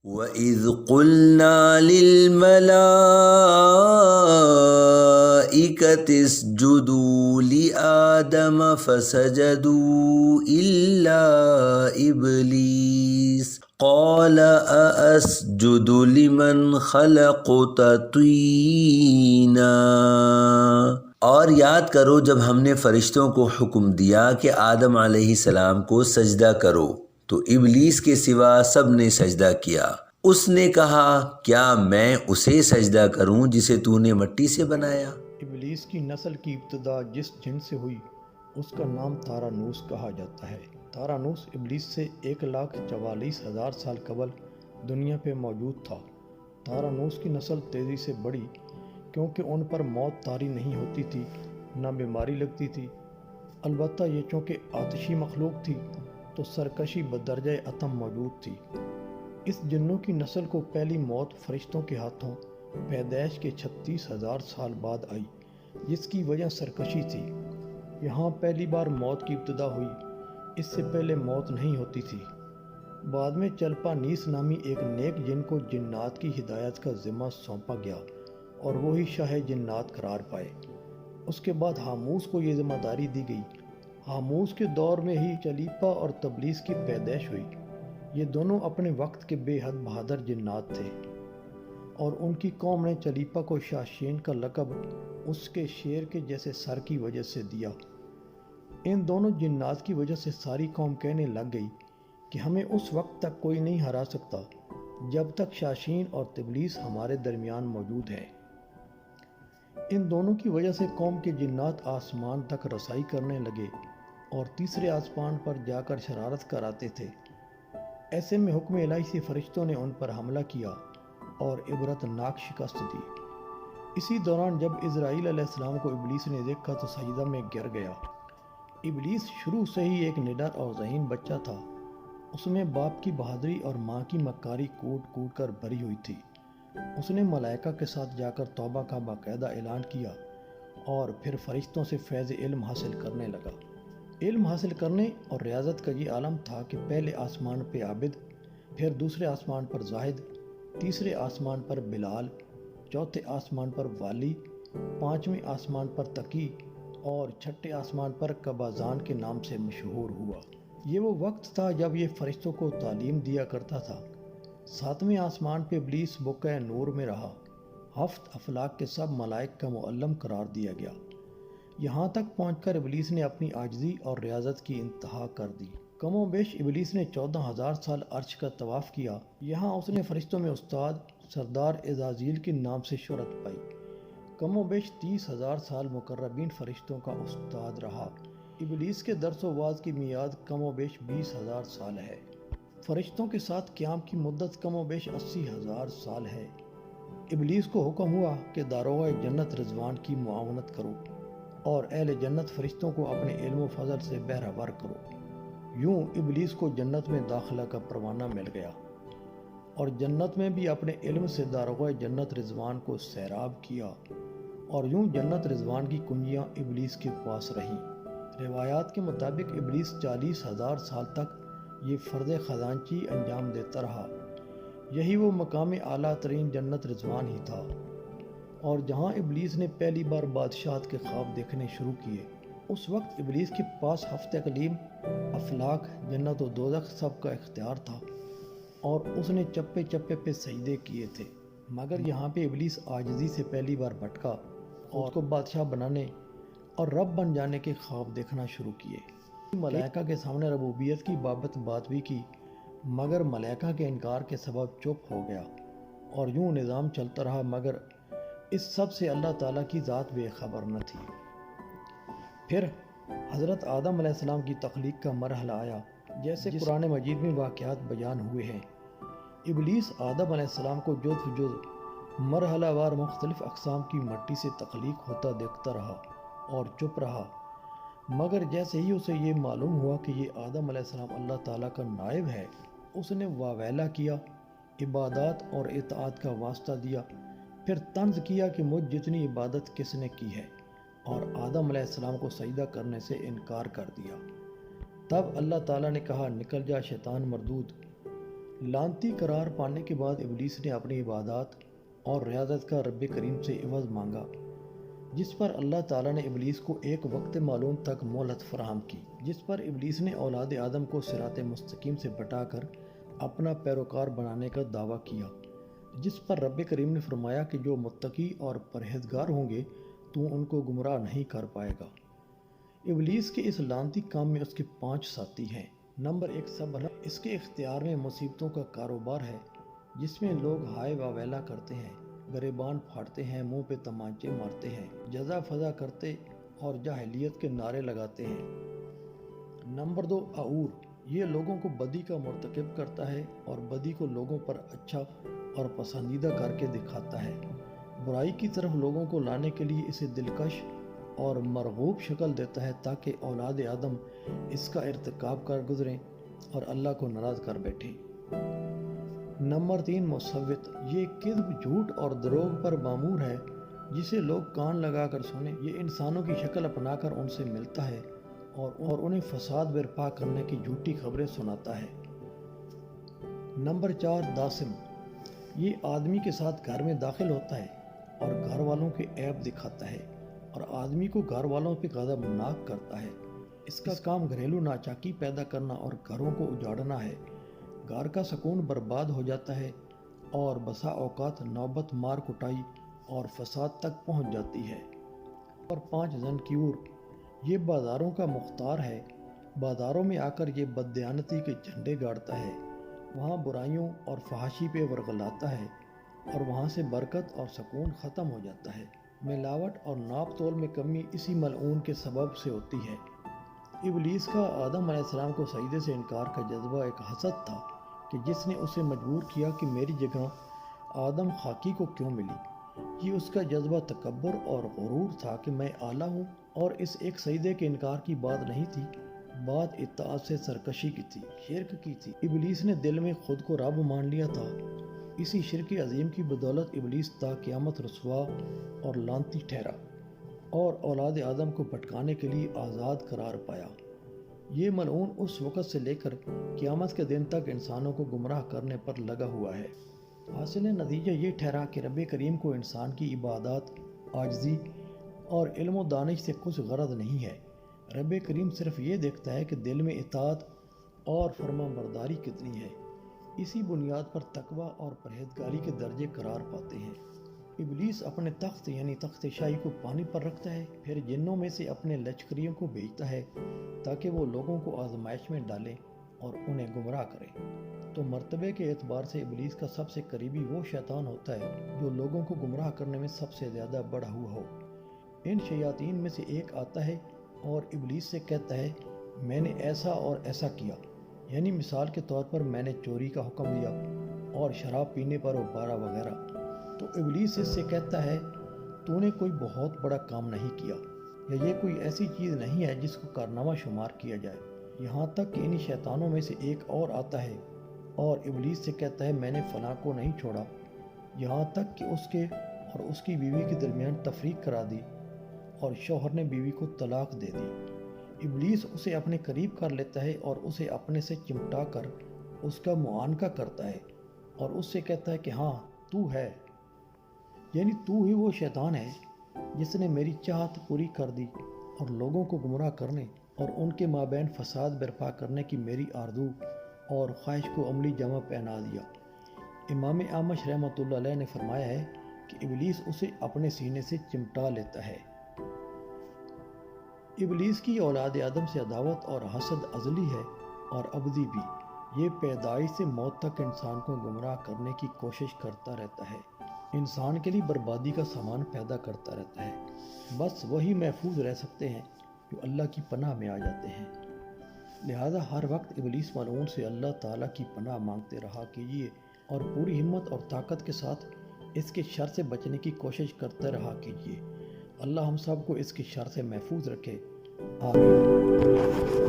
وَإِذْ قُلْنَا لِلْمَلَائِكَةِ اسْجُدُوا لِآدَمَ فَسَجَدُوا إِلَّا إِبْلِيسَ قَالَ أَأَسْجُدُ لِمَنْ خَلَقْتَ طِينًا۔ اور یاد کرو جب ہم نے فرشتوں کو حکم دیا کہ آدم علیہ السلام کو سجدہ کرو تو ابلیس کے سوا سب نے سجدہ کیا۔ اس نے کہا کیا میں اسے سجدہ کروں جسے تو نے مٹی سے بنایا؟ ابلیس کی نسل کی ابتدا جس جن سے ہوئی اس کا نام تارانوس کہا جاتا ہے۔ تارانوس ابلیس سے 1,44,000 سال قبل دنیا پہ موجود تھا۔ تارانوس کی نسل تیزی سے بڑھی کیونکہ ان پر موت طاری نہیں ہوتی تھی، نہ بیماری لگتی تھی۔ البتہ یہ چونکہ آتشی مخلوق تھی تو سرکشی بدرجہ اتم موجود تھی۔ اس جنوں کی نسل کو پہلی موت فرشتوں کے ہاتھوں پیدائش کے 36,000 سال بعد آئی، جس کی وجہ سرکشی تھی۔ یہاں پہلی بار موت کی ابتدا ہوئی، اس سے پہلے موت نہیں ہوتی تھی۔ بعد میں چلپا نیس نامی ایک نیک جن کو جنات کی ہدایت کا ذمہ سونپا گیا اور وہی شاہ جنات قرار پائے۔ اس کے بعد ہاموس کو یہ ذمہ داری دی گئی۔ ہاموس کے دور میں ہی چلیپا اور تبلیس کی پیدائش ہوئی۔ یہ دونوں اپنے وقت کے بے حد بہادر جنات تھے اور ان کی قوم نے چلیپا کو شاشین کا لقب اس کے شیر کے جیسے سر کی وجہ سے دیا۔ ان دونوں جنات کی وجہ سے ساری قوم کہنے لگ گئی کہ ہمیں اس وقت تک کوئی نہیں ہرا سکتا جب تک شاشین اور تبلیس ہمارے درمیان موجود ہے۔ ان دونوں کی وجہ سے قوم کے جنات آسمان تک رسائی کرنے لگے اور تیسرے آسمان پر جا کر شرارت کراتے تھے۔ ایسے میں حکم الہی سے فرشتوں نے ان پر حملہ کیا اور عبرتناک شکست دی۔ اسی دوران جب اسرائیل علیہ السلام کو ابلیس نے دیکھا تو سجدہ میں گر گیا۔ ابلیس شروع سے ہی ایک نڈر اور ذہین بچہ تھا۔ اس میں باپ کی بہادری اور ماں کی مکاری کوٹ کوٹ کر بھری ہوئی تھی۔ اس نے ملائکہ کے ساتھ جا کر توبہ کا باقاعدہ اعلان کیا اور پھر فرشتوں سے فیض علم حاصل کرنے لگا۔ علم حاصل کرنے اور ریاضت کا یہ عالم تھا کہ پہلے آسمان پہ عابد، پھر دوسرے آسمان پر زاہد، تیسرے آسمان پر بلال، چوتھے آسمان پر والی، پانچویں آسمان پر تقی اور چھٹے آسمان پر قبازان کے نام سے مشہور ہوا۔ یہ وہ وقت تھا جب یہ فرشتوں کو تعلیم دیا کرتا تھا۔ ساتویں آسمان پہ ابلیس بقعہ نور میں رہا۔ ہفت افلاک کے سب ملائک کا معلم قرار دیا گیا۔ یہاں تک پہنچ کر ابلیس نے اپنی عاجزی اور ریاضت کی انتہا کر دی۔ کم و بیش ابلیس نے 14,000 سال عرش کا طواف کیا۔ یہاں اس نے فرشتوں میں استاد سردار عزازیل کے نام سے شہرت پائی۔ کم و بیش 30,000 سال مقربین فرشتوں کا استاد رہا۔ ابلیس کے درس و واعظ کی میعاد کم و بیش 20,000 سال ہے۔ فرشتوں کے ساتھ قیام کی مدت کم و بیش 80,000 سال ہے۔ ابلیس کو حکم ہوا کہ داروغہ جنت رضوان کی معاونت کرو اور اہل جنت فرشتوں کو اپنے علم و فضل سے بہرہور کرو۔ یوں ابلیس کو جنت میں داخلہ کا پروانہ مل گیا اور جنت میں بھی اپنے علم سے داروغہ جنت رضوان کو سیراب کیا اور یوں جنت رضوان کی کنجیاں ابلیس کے پاس رہیں۔ روایات کے مطابق ابلیس 40,000 سال تک یہ فرض خزانچی انجام دیتا رہا۔ یہی وہ مقام اعلیٰ ترین جنت رضوان ہی تھا اور جہاں ابلیس نے پہلی بار بادشاہت کے خواب دیکھنے شروع کیے اس وقت ابلیس کے پاس ہفت اقلیم، افلاک، جنت و دوزخ سب کا اختیار تھا اور اس نے چپے چپے پہ سجدے کیے تھے، مگر یہاں پہ ابلیس عاجزی سے پہلی بار بھٹکا اور اس کو بادشاہ بنانے اور رب بن جانے کے خواب دیکھنا شروع کیے۔ ملائکہ کے سامنے ربوبیت کی بابت بات بھی کی مگر ملائکہ کے انکار کے سبب چپ ہو گیا اور یوں نظام چلتا رہا، مگر اس سب سے اللہ تعالیٰ کی ذات بے خبر نہ تھی۔ پھر حضرت آدم علیہ السلام کی تخلیق کا مرحلہ آیا جیسے قرآن مجید میں واقعات بیان ہوئے ہیں۔ ابلیس آدم علیہ السلام کو جز جز مرحلہ وار مختلف اقسام کی مٹی سے تخلیق ہوتا دیکھتا رہا اور چپ رہا، مگر جیسے ہی اسے یہ معلوم ہوا کہ یہ آدم علیہ السلام اللہ تعالیٰ کا نائب ہے، اس نے واویلا کیا، عبادات اور اطاعت کا واسطہ دیا، پھر طنز کیا کہ مجھ جتنی عبادت کس نے کی ہے، اور آدم علیہ السلام کو سجدہ کرنے سے انکار کر دیا۔ تب اللہ تعالیٰ نے کہا نکل جا شیطان مردود، لعنتی قرار پانے کے بعد ابلیس نے اپنی عبادات اور ریاضت کا رب کریم سے عوض مانگا، جس پر اللہ تعالیٰ نے ابلیس کو ایک وقت معلوم تک مہلت فراہم کی، جس پر ابلیس نے اولاد آدم کو صراط مستقیم سے بٹا کر اپنا پیروکار بنانے کا دعویٰ کیا، جس پر رب کریم نے فرمایا کہ جو متقی اور پرہیزگار ہوں گے تو ان کو گمراہ نہیں کر پائے گا۔ ابلیس کے اس لعنتی کام میں اس کے 5 ساتھی ہیں۔ نمبر 1 سب اس کے اختیار میں مصیبتوں کا کاروبار ہے، جس میں لوگ ہائے واویلا کرتے ہیں، گریبان پھاڑتے ہیں، منہ پہ تمانچے مارتے ہیں، جزا فضا کرتے اور جاہلیت کے نعرے لگاتے ہیں۔ نمبر 2 اعور، یہ لوگوں کو بدی کا مرتکب کرتا ہے اور بدی کو لوگوں پر اچھا اور پسندیدہ کر کے دکھاتا ہے، برائی کی طرف لوگوں کو لانے کے لیے اسے دلکش اور مرغوب شکل دیتا ہے تاکہ اولاد آدم اس کا ارتکاب کر گزریں اور اللہ کو ناراض کر بیٹھیں۔ نمبر 3 مصوت، یہ کذب، جھوٹ اور دروغ پر مامور ہے، جسے لوگ کان لگا کر سنیں۔ یہ انسانوں کی شکل اپنا کر ان سے ملتا ہے اور انہیں فساد برپا کرنے کی جھوٹی خبریں سناتا ہے۔ نمبر 4 داسم، یہ آدمی کے ساتھ گھر میں داخل ہوتا ہے اور گھر والوں کے عیب دکھاتا ہے اور آدمی کو گھر والوں پہ غضبناک کرتا ہے۔ اس کا کام گھریلو ناچاکی پیدا کرنا اور گھروں کو اجاڑنا ہے۔ گھر کا سکون برباد ہو جاتا ہے اور بسا اوقات نوبت مار کٹائی اور فساد تک پہنچ جاتی ہے۔ اور 5 زنکیور، یہ بازاروں کا مختار ہے، بازاروں میں آ کر یہ بددیانتی کے جھنڈے گاڑتا ہے، وہاں برائیوں اور فحاشی پہ ورغلاتا ہے اور وہاں سے برکت اور سکون ختم ہو جاتا ہے۔ ملاوٹ اور ناپ تول میں کمی اسی ملعون کے سبب سے ہوتی ہے۔ ابلیس کا آدم علیہ السلام کو سجدے سے انکار کا جذبہ ایک حسد تھا کہ جس نے اسے مجبور کیا کہ میری جگہ آدم خاکی کو کیوں ملی۔ یہ اس کا جذبہ تکبر اور غرور تھا کہ میں اعلیٰ ہوں، اور اس ایک سجدے کے انکار کی بات نہیں تھی، بات اطاعت سے سرکشی کی تھی، شرک کی تھی۔ ابلیس نے دل میں خود کو رب مان لیا تھا۔ اسی شرک عظیم کی بدولت ابلیس تا قیامت رسوا اور لعنتی ٹھہرا اور اولاد آدم کو بھٹکانے کے لیے آزاد قرار پایا۔ یہ ملعون اس وقت سے لے کر قیامت کے دن تک انسانوں کو گمراہ کرنے پر لگا ہوا ہے۔ حاصل نتیجہ یہ ٹھہرا کہ رب کریم کو انسان کی عبادات، عاجزی اور علم و دانش سے کچھ غرض نہیں ہے۔ رب کریم صرف یہ دیکھتا ہے کہ دل میں اطاعت اور فرما برداری کتنی ہے۔ اسی بنیاد پر تقوی اور پرہیزگاری کے درجے قرار پاتے ہیں۔ ابلیس اپنے تخت یعنی تخت شاہی کو پانی پر رکھتا ہے، پھر جنوں میں سے اپنے لشکریوں کو بھیجتا ہے تاکہ وہ لوگوں کو آزمائش میں ڈالیں اور انہیں گمراہ کرے۔ تو مرتبے کے اعتبار سے ابلیس کا سب سے قریبی وہ شیطان ہوتا ہے جو لوگوں کو گمراہ کرنے میں سب سے زیادہ بڑھا ہوا ہو۔ ان شیاطین میں سے ایک آتا ہے اور ابلیس سے کہتا ہے میں نے ایسا اور ایسا کیا، یعنی مثال کے طور پر میں نے چوری کا حکم دیا اور شراب پینے پر ابھارا وغیرہ۔ تو ابلیس اس سے کہتا ہے تو نے کوئی بہت بڑا کام نہیں کیا، یا یہ کوئی ایسی چیز نہیں ہے جس کو کارنامہ شمار کیا جائے۔ یہاں تک کہ انہی شیطانوں میں سے ایک اور آتا ہے اور ابلیس سے کہتا ہے میں نے فلاں کو نہیں چھوڑا، یہاں تک کہ اس کے اور اس کی بیوی کے درمیان تفریق کرا دی اور شوہر نے بیوی کو طلاق دے دی۔ ابلیس اسے اپنے قریب کر لیتا ہے اور اسے اپنے سے چمٹا کر اس کا معانقہ کرتا ہے اور اس سے کہتا ہے کہ ہاں تو ہے، یعنی تو ہی وہ شیطان ہے جس نے میری چاہت پوری کر دی اور لوگوں کو گمراہ کرنے اور ان کے مابین فساد برپا کرنے کی میری آرزو اور خواہش کو عملی جامہ پہنا دیا۔ امام اعمش رحمۃ اللہ علیہ نے فرمایا ہے کہ ابلیس اسے اپنے سینے سے چمٹا لیتا ہے۔ ابلیس کی اولاد آدم سے عداوت اور حسد ازلی ہے اور ابدی بھی۔ یہ پیدائش سے موت تک انسان کو گمراہ کرنے کی کوشش کرتا رہتا ہے، انسان کے لیے بربادی کا سامان پیدا کرتا رہتا ہے۔ بس وہی محفوظ رہ سکتے ہیں جو اللہ کی پناہ میں آ جاتے ہیں۔ لہذا ہر وقت ابلیس ملعون سے اللہ تعالیٰ کی پناہ مانگتے رہا کیجیے اور پوری ہمت اور طاقت کے ساتھ اس کے شر سے بچنے کی کوشش کرتے رہا کیجیے۔ اللہ ہم سب کو اس کے شر سے محفوظ رکھے، آمین۔